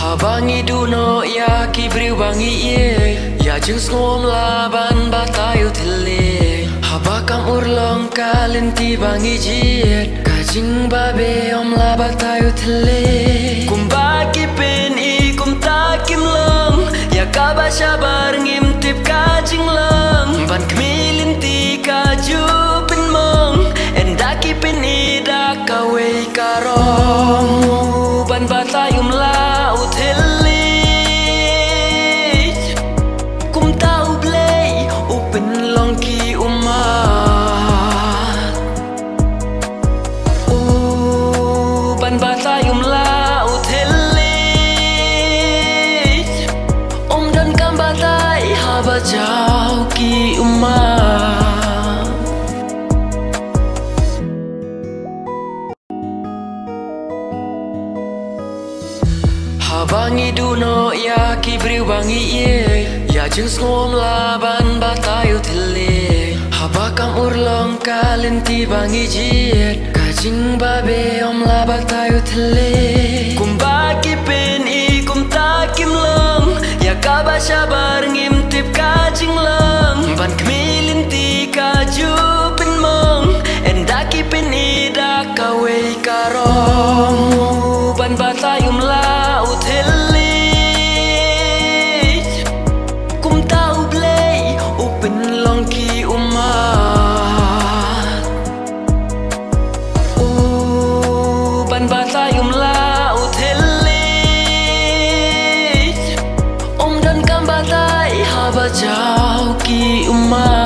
Habangi duno ya kibriu bangi ye ya jeng ngom laban batayu tele habakam urlong kalenti bangi jiet kajing babe om la batayu tele kumbaki pen I kum takim long ya kabasha bar ngimtip kajing long ban kmilinti kaju pen mong endaki pen ida kawe karong ban batayum la batayum la utelit om dan kam batai haba jauh ki umat habangi duno ya kibriu bangi ye ya jeng ngom laban batayu tele habakam urlong kalenti bangi jiet kajing babe om la batayu tele kumbaki pen I kum takim long ya kabasha bar ngimtip kajing long ban kmilinti kaju pen mong endaki pen ida kawe karong ban batayum la utelit kum tau blei upen long ki umat ban batayum la utelit om dan kam batai haba jauh ki umat